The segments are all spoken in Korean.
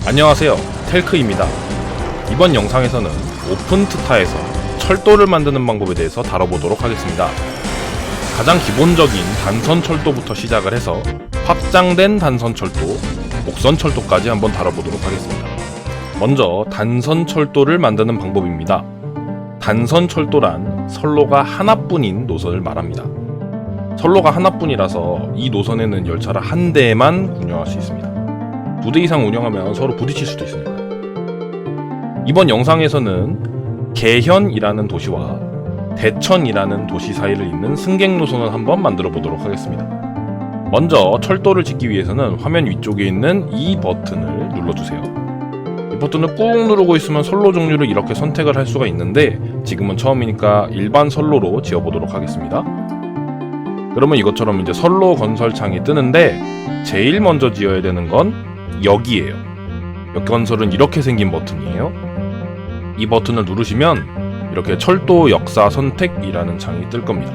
안녕하세요, 텔크입니다. 이번 영상에서는 오픈트타에서 철도를 만드는 방법에 대해서 다뤄보도록 하겠습니다. 가장 기본적인 단선철도부터 시작을 해서 확장된 단선철도, 목선철도까지 한번 다뤄보도록 하겠습니다. 먼저 단선철도를 만드는 방법입니다. 단선철도란 선로가 하나뿐인 노선을 말합니다. 선로가 하나뿐이라서 이 노선에는 열차를 한 대만 운영할 수 있습니다. 2대 이상 운영하면 서로 부딪힐 수도 있으니까요. 이번 영상에서는 개현이라는 도시와 대천이라는 도시 사이를 잇는 승객 노선을 한번 만들어 보도록 하겠습니다. 먼저 철도를 짓기 위해서는 화면 위쪽에 있는 이 버튼을 눌러주세요. 이 버튼을 꾹 누르고 있으면 선로 종류를 이렇게 선택을 할 수가 있는데 지금은 처음이니까 일반 선로로 지어보도록 하겠습니다. 그러면 이것처럼 이제 선로 건설 창이 뜨는데 제일 먼저 지어야 되는 건 여기에요. 역 건설은 이렇게 생긴 버튼이에요. 이 버튼을 누르시면 이렇게 철도 역사 선택이라는 창이 뜰 겁니다.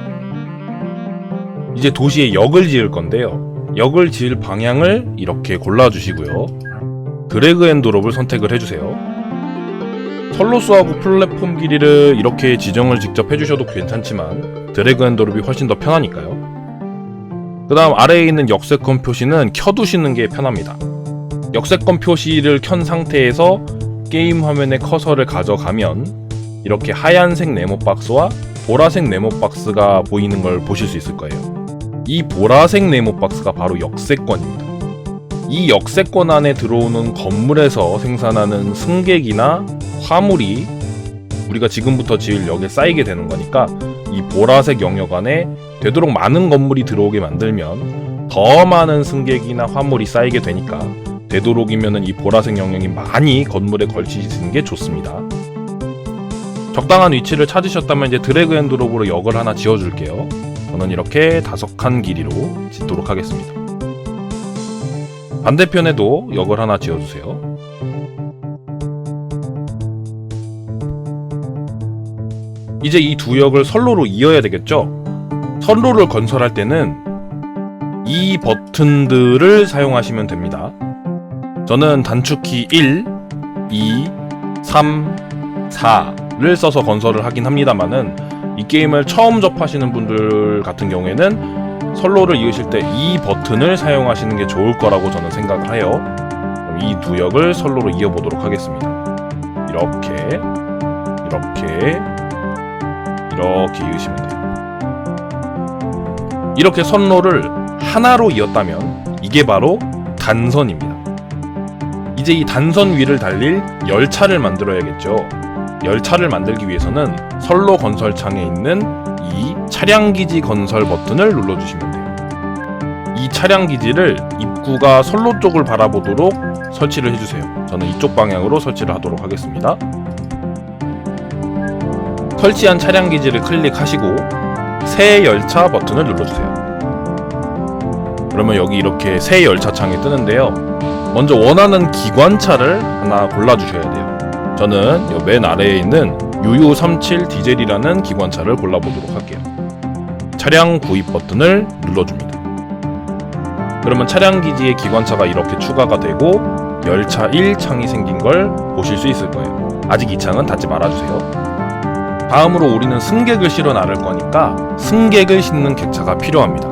이제 도시에 역을 지을 건데요. 역을 지을 방향을 이렇게 골라주시고요. 드래그 앤 드롭을 선택을 해주세요. 선로수하고 플랫폼 길이를 이렇게 지정을 직접 해주셔도 괜찮지만 드래그 앤 드롭이 훨씬 더 편하니까요. 그 다음 아래에 있는 역세권 표시는 켜두시는 게 편합니다. 역세권 표시를 켠 상태에서 게임 화면에 커서를 가져가면 이렇게 하얀색 네모 박스와 보라색 네모 박스가 보이는 걸 보실 수 있을 거예요. 이 보라색 네모 박스가 바로 역세권입니다. 이 역세권 안에 들어오는 건물에서 생산하는 승객이나 화물이 우리가 지금부터 지을 역에 쌓이게 되는 거니까 이 보라색 영역 안에 되도록 많은 건물이 들어오게 만들면 더 많은 승객이나 화물이 쌓이게 되니까 되도록이면은 이 보라색 영역이 많이 건물에 걸치시는 게 좋습니다. 적당한 위치를 찾으셨다면 이제 드래그 앤 드롭으로 역을 하나 지어줄게요. 저는 이렇게 5칸 길이로 짓도록 하겠습니다. 반대편에도 역을 하나 지어주세요. 이제 이 두 역을 선로로 이어야 되겠죠? 선로를 건설할 때는 이 버튼들을 사용하시면 됩니다. 저는 단축키 1, 2, 3, 4를 써서 건설을 하긴 합니다만은 이 게임을 처음 접하시는 분들 같은 경우에는 선로를 이으실 때 이 버튼을 사용하시는 게 좋을 거라고 저는 생각을 해요. 이 두 역을 선로로 이어보도록 하겠습니다. 이렇게 이으시면 돼요. 이렇게 선로를 하나로 이었다면 이게 바로 단선입니다. 이제 이 단선 위를 달릴 열차를 만들어야겠죠. 열차를 만들기 위해서는 선로 건설 창에 있는 이 차량기지 건설 버튼을 눌러주시면 돼요. 이 차량기지를 입구가 선로 쪽을 바라보도록 설치를 해주세요. 저는 이쪽 방향으로 설치를 하도록 하겠습니다. 설치한 차량기지를 클릭하시고 새 열차 버튼을 눌러주세요. 그러면 여기 이렇게 새 열차 창이 뜨는데요. 먼저 원하는 기관차를 하나 골라주셔야 돼요. 저는 이 맨 아래에 있는 UU37 디젤이라는 기관차를 골라보도록 할게요. 차량 구입 버튼을 눌러줍니다. 그러면 차량 기지에 기관차가 이렇게 추가가 되고 열차 1 창이 생긴 걸 보실 수 있을 거예요. 아직 이 창은 닫지 말아주세요. 다음으로 우리는 승객을 실어 나를 거니까 승객을 싣는 객차가 필요합니다.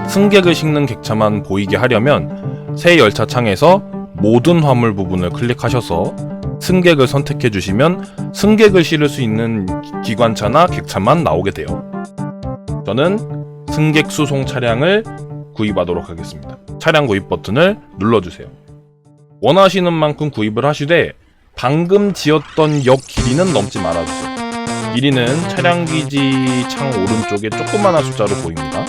승객을 싣는 객차만 보이게 하려면 새 열차 창에서 모든 화물 부분을 클릭하셔서 승객을 선택해 주시면 승객을 실을 수 있는 기관차나 객차만 나오게 돼요. 저는 승객 수송 차량을 구입하도록 하겠습니다. 차량 구입 버튼을 눌러주세요. 원하시는 만큼 구입을 하시되 방금 지었던 역 길이는 넘지 말아주세요. 길이는 차량기지 창 오른쪽에 조그마한 숫자로 보입니다.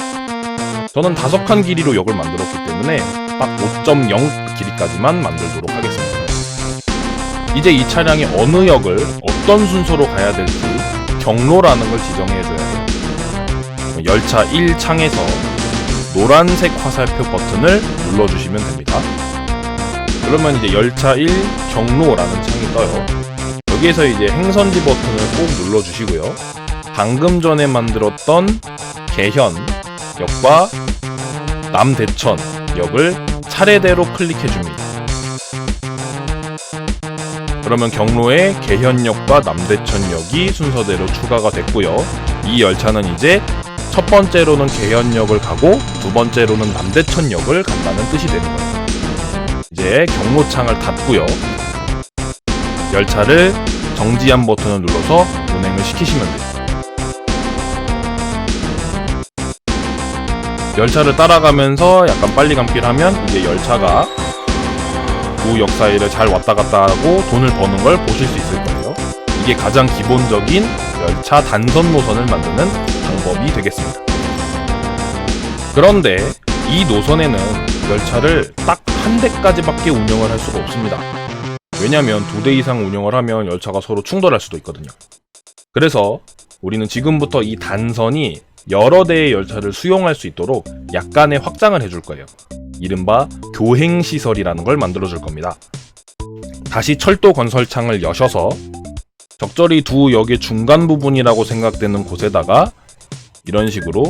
저는 5칸 길이로 역을 만들었기 때문에 딱 5.0 길이까지만 만들도록 하겠습니다. 이제 이 차량이 어느 역을 어떤 순서로 가야 될지 경로라는 걸 지정해줘야 돼요. 열차 1 창에서 노란색 화살표 버튼을 눌러주시면 됩니다. 그러면 이제 열차 1 경로라는 창이 떠요. 여기에서 이제 행선지 버튼을 꼭 눌러주시고요. 방금 전에 만들었던 개현 역과 남대천 역을 차례대로 클릭해줍니다. 그러면 경로에 계현역과 남대천역이 순서대로 추가가 됐고요. 이 열차는 이제 첫 번째로는 계현역을 가고 두 번째로는 남대천역을 간다는 뜻이 되는 거예요. 이제 경로창을 닫고요. 열차를 정지한 버튼을 눌러서 운행을 시키시면 돼요. 열차를 따라가면서 약간 빨리 감기를 하면 이제 열차가 두 역 사이를 잘 왔다 갔다 하고 돈을 버는 걸 보실 수 있을 거예요. 이게 가장 기본적인 열차 단선 노선을 만드는 방법이 되겠습니다. 그런데 이 노선에는 열차를 딱 한 대까지밖에 운영을 할 수가 없습니다. 왜냐면 2대 이상 운영을 하면 열차가 서로 충돌할 수도 있거든요. 그래서 우리는 지금부터 이 단선이 여러 대의 열차를 수용할 수 있도록 약간의 확장을 해줄 거예요. 이른바 교행시설이라는 걸 만들어줄 겁니다. 다시 철도 건설창을 여셔서 적절히 두 역의 중간 부분이라고 생각되는 곳에다가 이런 식으로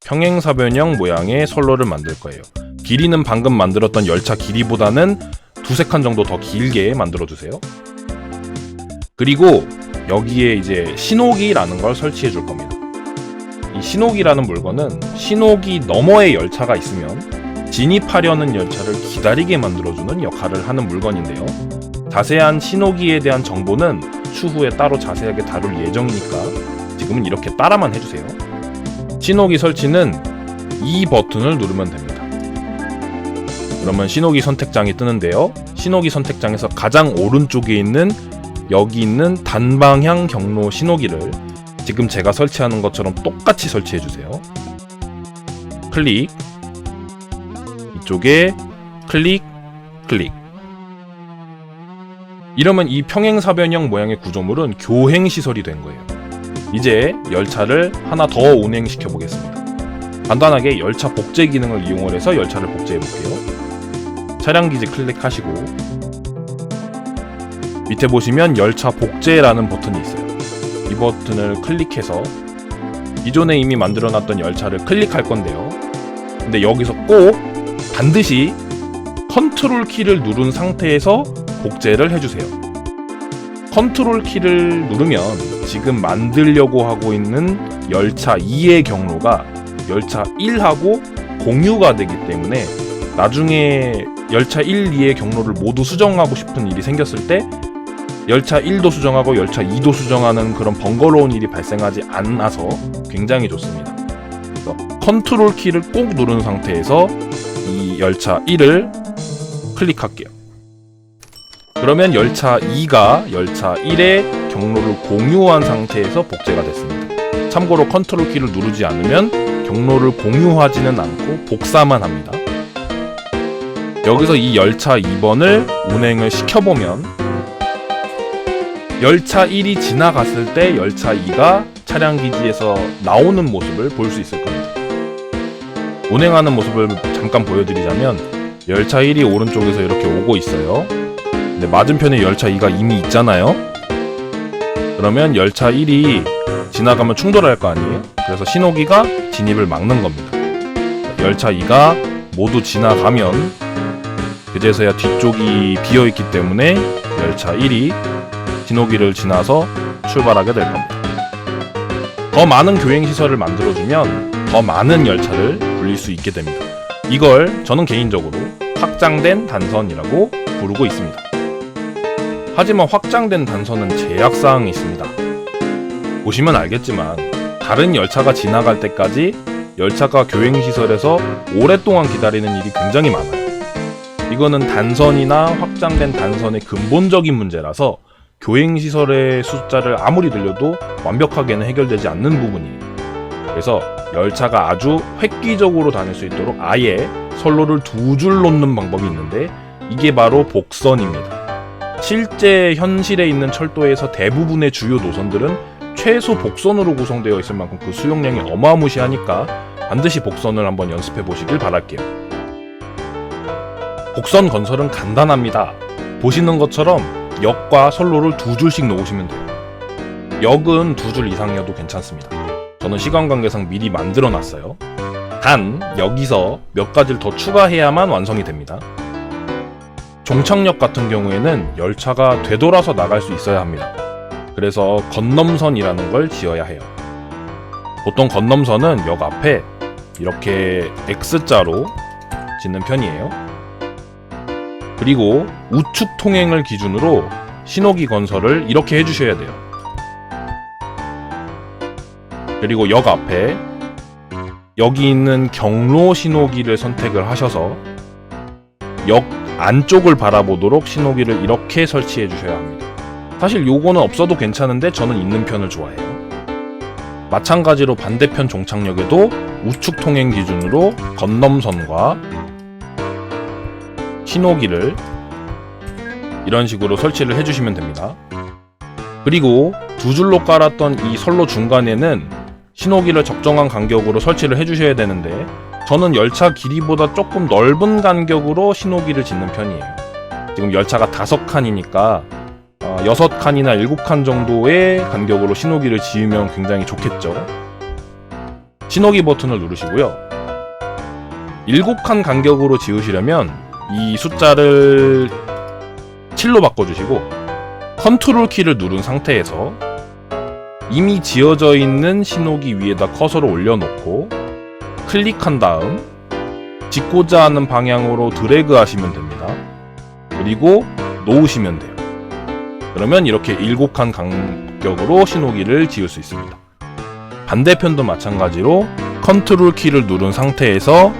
평행사변형 모양의 선로를 만들 거예요. 길이는 방금 만들었던 열차 길이보다는 두세 칸 정도 더 길게 만들어주세요. 그리고 여기에 이제 신호기라는 걸 설치해 줄 겁니다. 이 신호기라는 물건은 신호기 너머의 열차가 있으면 진입하려는 열차를 기다리게 만들어주는 역할을 하는 물건인데요. 자세한 신호기에 대한 정보는 추후에 따로 자세하게 다룰 예정이니까 지금은 이렇게 따라만 해주세요. 신호기 설치는 이 버튼을 누르면 됩니다. 그러면 신호기 선택장이 뜨는데요. 신호기 선택장에서 가장 오른쪽에 있는 여기 있는 단방향 경로 신호기를 지금 제가 설치하는 것처럼 똑같이 설치해주세요. 클릭, 이쪽에 클릭, 클릭. 이러면 이 평행사변형 모양의 구조물은 교행시설이 된 거예요. 이제 열차를 하나 더 운행시켜 보겠습니다. 간단하게 열차 복제 기능을 이용을 해서 열차를 복제해 볼게요. 차량기지 클릭하시고 밑에 보시면 열차 복제라는 버튼이 있어요. 이 버튼을 클릭해서 기존에 이미 만들어놨던 열차를 클릭할 건데요. 근데 여기서 꼭 반드시 컨트롤 키를 누른 상태에서 복제를 해주세요. 컨트롤 키를 누르면 지금 만들려고 하고 있는 열차 2의 경로가 열차 1하고 공유가 되기 때문에 나중에 열차 1, 2의 경로를 모두 수정하고 싶은 일이 생겼을 때 열차 1도 수정하고 열차 2도 수정하는 그런 번거로운 일이 발생하지 않아서 굉장히 좋습니다. 그래서 컨트롤 키를 꼭 누른 상태에서 이 열차 1을 클릭할게요. 그러면 열차 2가 열차 1의 경로를 공유한 상태에서 복제가 됐습니다. 참고로 컨트롤 키를 누르지 않으면 경로를 공유하지는 않고 복사만 합니다. 여기서 이 열차 2번을 운행을 시켜보면 열차 1이 지나갔을 때 열차 2가 차량기지에서 나오는 모습을 볼 수 있을 겁니다. 운행하는 모습을 잠깐 보여드리자면 열차 1이 오른쪽에서 이렇게 오고 있어요. 근데 맞은편에 열차 2가 이미 있잖아요. 그러면 열차 1이 지나가면 충돌할 거 아니에요? 그래서 신호기가 진입을 막는 겁니다. 열차 2가 모두 지나가면 그제서야 뒤쪽이 비어있기 때문에 열차 1이 신호기를 지나서 출발하게 될 겁니다. 더 많은 교행시설을 만들어주면 더 많은 열차를 굴릴 수 있게 됩니다. 이걸 저는 개인적으로 확장된 단선이라고 부르고 있습니다. 하지만 확장된 단선은 제약사항이 있습니다. 보시면 알겠지만 다른 열차가 지나갈 때까지 열차가 교행시설에서 오랫동안 기다리는 일이 굉장히 많아요. 이거는 단선이나 확장된 단선의 근본적인 문제라서 교행시설의 숫자를 아무리 늘려도 완벽하게는 해결되지 않는 부분이에요. 그래서 열차가 아주 획기적으로 다닐 수 있도록 아예 선로를 두 줄 놓는 방법이 있는데 이게 바로 복선입니다. 실제 현실에 있는 철도에서 대부분의 주요 노선들은 최소 복선으로 구성되어 있을 만큼 그 수용량이 어마무시하니까 반드시 복선을 한번 연습해 보시길 바랄게요. 복선 건설은 간단합니다. 보시는 것처럼 역과 선로를 두 줄씩 놓으시면 돼요. 역은 두 줄 이상이어도 괜찮습니다. 저는 시간 관계상 미리 만들어 놨어요. 단 여기서 몇 가지를 더 추가해야만 완성이 됩니다. 종착역 같은 경우에는 열차가 되돌아서 나갈 수 있어야 합니다. 그래서 건넘선이라는 걸 지어야 해요. 보통 건넘선은 역 앞에 이렇게 X자로 짓는 편이에요. 그리고 우측 통행을 기준으로 신호기 건설을 이렇게 해주셔야 돼요. 그리고 역 앞에 여기 있는 경로 신호기를 선택을 하셔서 역 안쪽을 바라보도록 신호기를 이렇게 설치해 주셔야 합니다. 사실 요거는 없어도 괜찮은데 저는 있는 편을 좋아해요. 마찬가지로 반대편 종착역에도 우측 통행 기준으로 건넘선과 신호기를 이런 식으로 설치를 해주시면 됩니다. 그리고 두 줄로 깔았던 이 선로 중간에는 신호기를 적정한 간격으로 설치를 해주셔야 되는데 저는 열차 길이보다 조금 넓은 간격으로 신호기를 짓는 편이에요. 지금 열차가 5칸이니까 6칸이나 7칸 정도의 간격으로 신호기를 지으면 굉장히 좋겠죠. 신호기 버튼을 누르시고요. 7칸 간격으로 지으시려면 이 숫자를 7로 바꿔주시고 컨트롤 키를 누른 상태에서 이미 지어져 있는 신호기 위에다 커서를 올려놓고 클릭한 다음 짓고자 하는 방향으로 드래그 하시면 됩니다. 그리고 놓으시면 돼요. 그러면 이렇게 7칸 간격으로 신호기를 지을 수 있습니다. 반대편도 마찬가지로 컨트롤 키를 누른 상태에서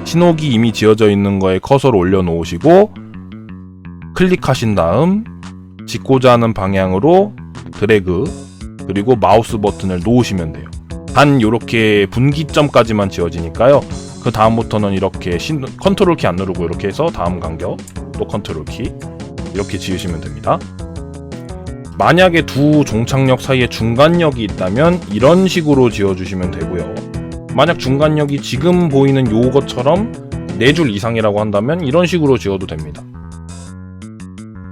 신호기 이미 지어져 있는 거에 커서를 올려놓으시고 클릭하신 다음 짓고자 하는 방향으로 드래그 그리고 마우스 버튼을 놓으시면 돼요. 단 요렇게 분기점까지만 지어지니까요. 그 다음부터는 이렇게 컨트롤 키 안 누르고 이렇게 해서 다음 간격 또 컨트롤 키 이렇게 지으시면 됩니다. 만약에 두 종착역 사이에 중간역이 있다면 이런 식으로 지어주시면 되고요. 만약 중간역이 지금 보이는 요것처럼 4줄 이상이라고 한다면 이런 식으로 지어도 됩니다.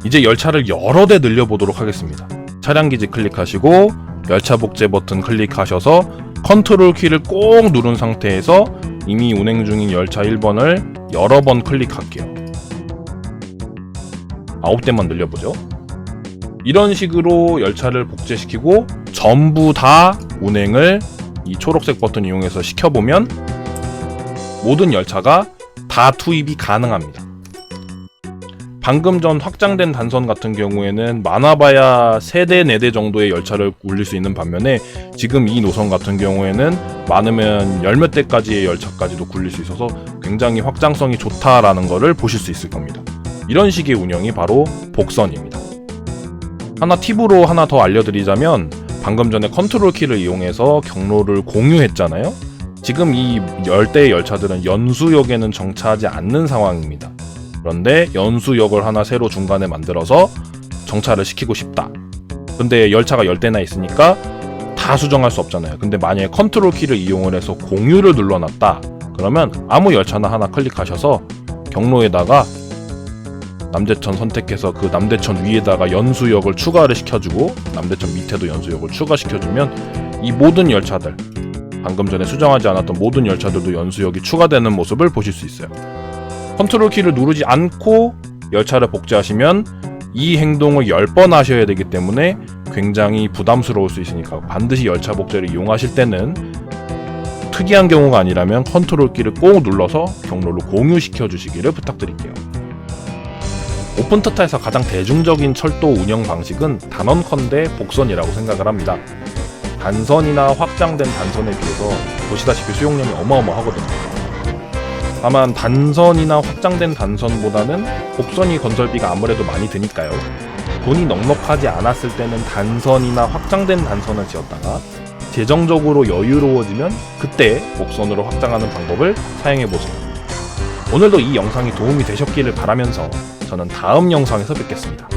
이제 열차를 여러 대 늘려보도록 하겠습니다. 차량기지 클릭하시고 열차 복제 버튼 클릭하셔서 컨트롤 키를 꼭 누른 상태에서 이미 운행 중인 열차 1번을 여러 번 클릭할게요. 9대만 늘려보죠. 이런 식으로 열차를 복제시키고 전부 다 운행을 이 초록색 버튼 이용해서 시켜보면 모든 열차가 다 투입이 가능합니다. 방금 전 확장된 단선 같은 경우에는 많아봐야 3대, 4대 정도의 열차를 굴릴 수 있는 반면에 지금 이 노선 같은 경우에는 많으면 10몇 대까지의 열차까지도 굴릴 수 있어서 굉장히 확장성이 좋다라는 것을 보실 수 있을 겁니다. 이런 식의 운영이 바로 복선입니다. 팁으로 하나 더 알려드리자면 방금 전에 컨트롤 키를 이용해서 경로를 공유했잖아요. 지금 이 10대의 열차들은 연수역에는 정차하지 않는 상황입니다. 그런데 연수역을 하나 새로 중간에 만들어서 정차를 시키고 싶다. 근데 열차가 10대나 있으니까 다 수정할 수 없잖아요. 근데 만약에 컨트롤 키를 이용을 해서 공유를 눌러놨다. 그러면 아무 열차나 하나 클릭하셔서 경로에다가 남대천 선택해서 그 남대천 위에다가 연수역을 추가를 시켜주고 남대천 밑에도 연수역을 추가시켜주면 이 모든 열차들 방금 전에 수정하지 않았던 모든 열차들도 연수역이 추가되는 모습을 보실 수 있어요. 컨트롤 키를 누르지 않고 열차를 복제하시면 이 행동을 10번 하셔야 되기 때문에 굉장히 부담스러울 수 있으니까 반드시 열차 복제를 이용하실 때는 특이한 경우가 아니라면 컨트롤 키를 꼭 눌러서 경로를 공유시켜 주시기를 부탁드릴게요. 오픈트타에서 가장 대중적인 철도 운영 방식은 단언컨대 복선이라고 생각을 합니다. 단선이나 확장된 단선에 비해서 보시다시피 수용량이 어마어마하거든요. 다만 단선이나 확장된 단선보다는 복선이 건설비가 아무래도 많이 드니까요. 돈이 넉넉하지 않았을 때는 단선이나 확장된 단선을 지었다가 재정적으로 여유로워지면 그때 복선으로 확장하는 방법을 사용해보세요. 오늘도 이 영상이 도움이 되셨기를 바라면서 저는 다음 영상에서 뵙겠습니다.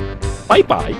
빠이빠이.